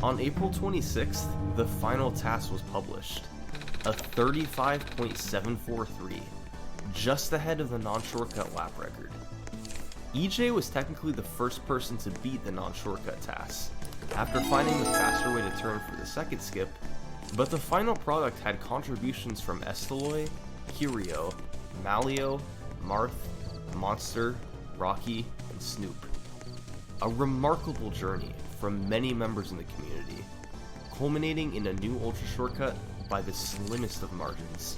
On April 26th, the final task was published, a 35.743, just ahead of the non-shortcut lap record. EJ was technically the first person to beat the non-shortcut task, after finding the faster way to turn for the second skip, but the final product had contributions from Esteloy, Curio, Malio, Marth, Monster, Rocky, and Snoop. A remarkable journey from many members in the community, culminating in a new ultra shortcut by the slimmest of margins,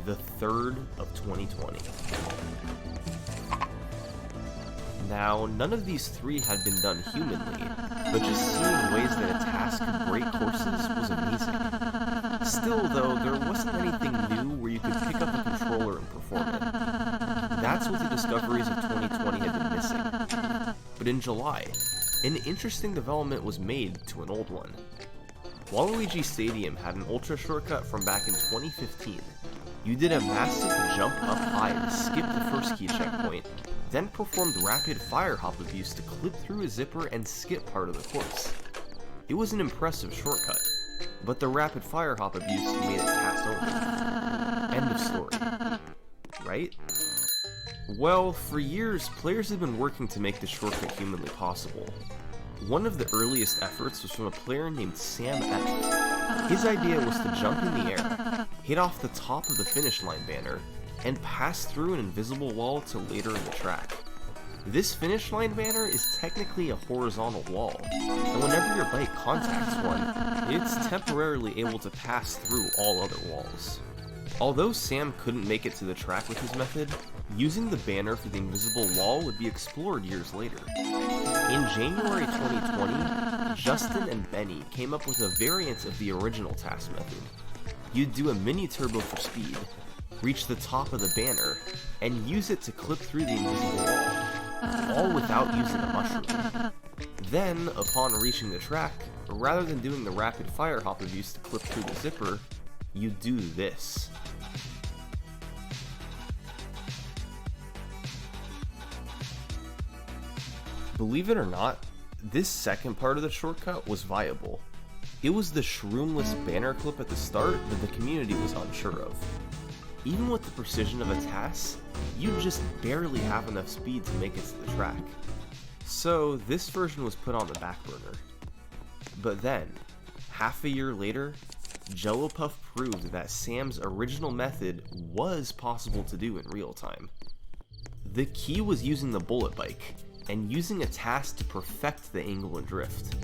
the 3rd of 2020. Now, none of these three had been done humanly, but just seeing ways that a task could break courses was amazing. Still, though, there wasn't anything new where you could pick up a controller and perform it. That's what the discoveries of 2020 had been missing. But in July, an interesting development was made to an old one. Waluigi Stadium had an ultra shortcut from back in 2015. You did a massive jump up high to skip the first key checkpoint, then performed rapid fire hop abuse to clip through a zipper and skip part of the course. It was an impressive shortcut, but the rapid fire hop abuse made it task over. End of story. Right? Well, for years, players have been working to make this shortcut humanly possible. One of the earliest efforts was from a player named Sam F. His idea was to jump in the air, hit off the top of the finish line banner, and pass through an invisible wall to later in the track. This finish line banner is technically a horizontal wall, and whenever your bike contacts one, it's temporarily able to pass through all other walls. Although Sam couldn't make it to the track with his method, using the banner for the invisible wall would be explored years later. In January 2020, Justin and Benny came up with a variant of the original task method. You'd do a mini turbo for speed, reach the top of the banner, and use it to clip through the invisible wall, all without using a mushroom. Then, upon reaching the track, rather than doing the rapid fire hop abuse to clip through the zipper, you do this. Believe it or not, this second part of the shortcut was viable. It was the shroomless banner clip at the start that the community was unsure of. Even with the precision of a task, you just barely have enough speed to make it to the track. So this version was put on the back burner. But then, half a year later, Jello Puff proved that Sam's original method was possible to do in real time. The key was using the bullet bike, and using a task to perfect the angle and drift.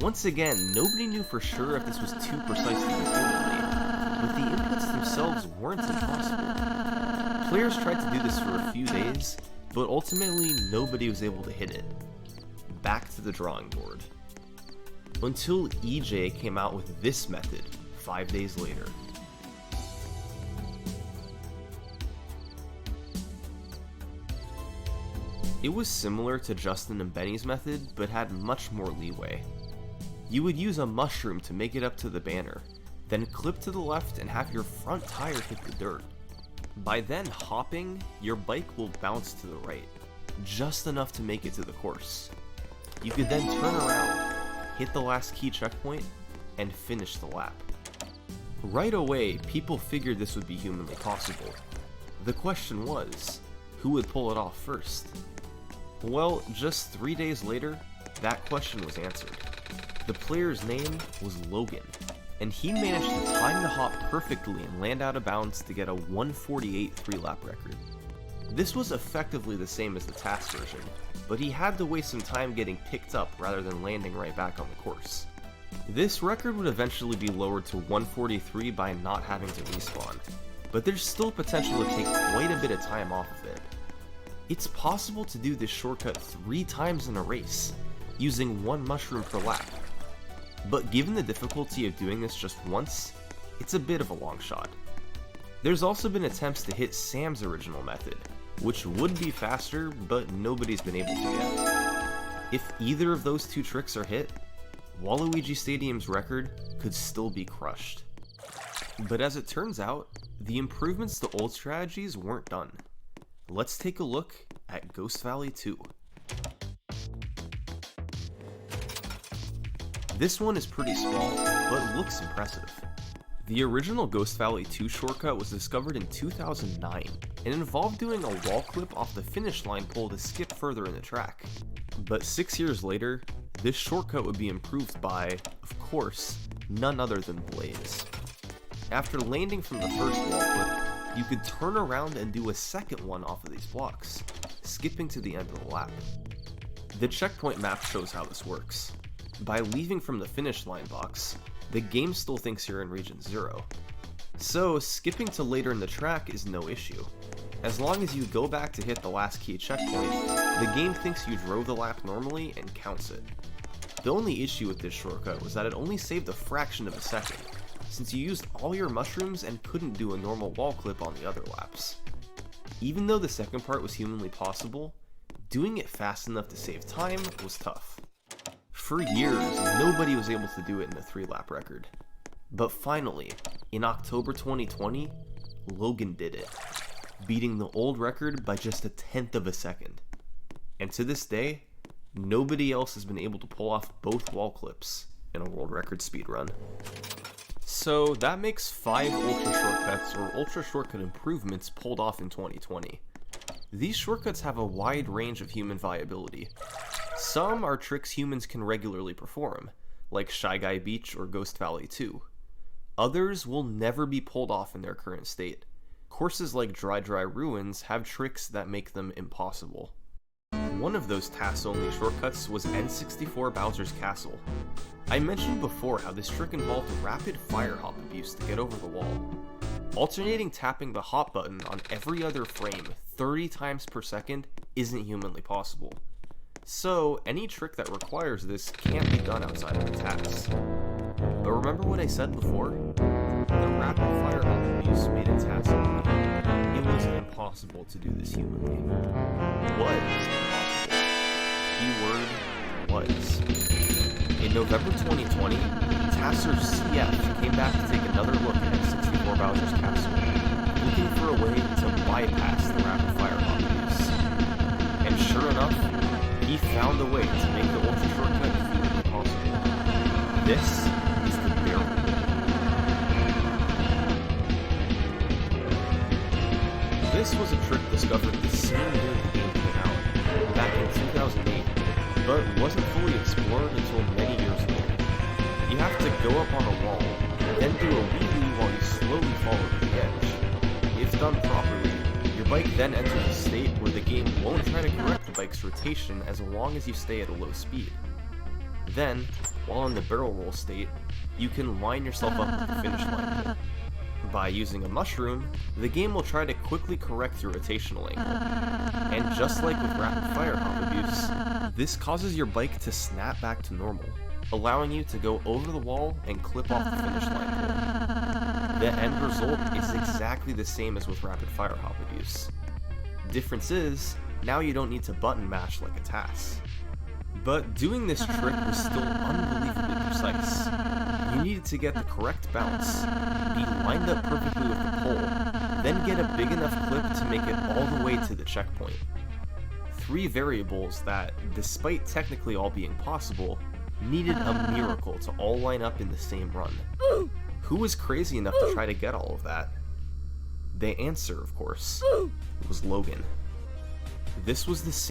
Once again, nobody knew for sure if this was too precise to do humanly, but the inputs themselves weren't impossible. Players tried to do this for a few days, but ultimately nobody was able to hit it. Back to the drawing board. Until EJ came out with this method 5 days later. It was similar to Justin and Benny's method, but had much more leeway. You would use a mushroom to make it up to the banner, then clip to the left and have your front tire hit the dirt. By then hopping, your bike will bounce to the right, just enough to make it to the course. You could then turn around, hit the last key checkpoint, and finish the lap. Right away, people figured this would be humanly possible. The question was, who would pull it off first? Well, just 3 days later, that question was answered. The player's name was Logan, and he managed to time the hop perfectly and land out of bounds to get a 1:48 3-lap record. This was effectively the same as the task version, but he had to waste some time getting picked up rather than landing right back on the course. This record would eventually be lowered to 1:43 by not having to respawn, but there's still potential to take quite a bit of time off of it. It's possible to do this shortcut 3 times in a race, using 1 mushroom per lap. But given the difficulty of doing this just once, it's a bit of a long shot. There's also been attempts to hit Sam's original method, which would be faster, but nobody's been able to yet. If either of those 2 tricks are hit, Waluigi Stadium's record could still be crushed. But as it turns out, the improvements to old strategies weren't done. Let's take a look at Ghost Valley 2. This one is pretty small, but looks impressive. The original Ghost Valley 2 shortcut was discovered in 2009, and involved doing a wall clip off the finish line pole to skip further in the track. But 6 years later, this shortcut would be improved by, of course, none other than Blaze. After landing from the first wall clip, you could turn around and do a second one off of these blocks, skipping to the end of the lap. The checkpoint map shows how this works. By leaving from the finish line box, the game still thinks you're in region 0. So skipping to later in the track is no issue. As long as you go back to hit the last key checkpoint, the game thinks you drove the lap normally and counts it. The only issue with this shortcut was that it only saved a fraction of a second, since you used all your mushrooms and couldn't do a normal wall clip on the other laps. Even though the second part was humanly possible, doing it fast enough to save time was tough. For years, nobody was able to do it in the 3-lap record. But finally, in October 2020, Logan did it, beating the old record by just 1/10 of a second. And to this day, nobody else has been able to pull off both wall clips in a world record speedrun. So that makes 5 ultra shortcuts or ultra shortcut improvements pulled off in 2020. These shortcuts have a wide range of human viability. Some are tricks humans can regularly perform, like Shy Guy Beach or Ghost Valley 2. Others will never be pulled off in their current state. Courses like Dry Ruins have tricks that make them impossible. One of those TAS-only shortcuts was N64 Bowser's Castle. I mentioned before how this trick involved rapid fire hop abuse to get over the wall. Alternating tapping the hop button on every other frame 30 times per second isn't humanly possible. So any trick that requires this can't be done outside of the TAS. But remember what I said before? The rapid fire hop abuse made it TAS only. It was impossible to do this humanly. Was impossible. Keyword was. In November 2020, TASer CF came back to take another look at N64 Bowser's Castle, looking for a way to bypass the rapid fire hop abuse. And sure enough, he found a way to make the ultra shortcut humanly possible. This is the barrel. This was a trick discovered the same year the game came out, back in 2008, but wasn't fully explored until many years later. You have to go up on a wall, then do a wheelie while you slowly fall over the edge. If done properly, your bike then enters a state where the game won't try to correct the bike's rotation as long as you stay at a low speed. Then, while in the barrel roll state, you can line yourself up with the finish line pole. By using a mushroom, the game will try to quickly correct your rotational angle. And just like with rapid fire hop abuse, this causes your bike to snap back to normal, allowing you to go over the wall and clip off the finish line pole. The end result is exactly the same as with rapid fire hop abuse. Difference is, now you don't need to button mash like a TAS. But doing this trick was still unbelievably precise. You needed to get the correct bounce, be lined up perfectly with the pole, then get a big enough clip to make it all the way to the checkpoint. 3 variables that, despite technically all being possible, needed a miracle to all line up in the same run. Who was crazy enough to try to get all of that? The answer, of course, was Logan. This was the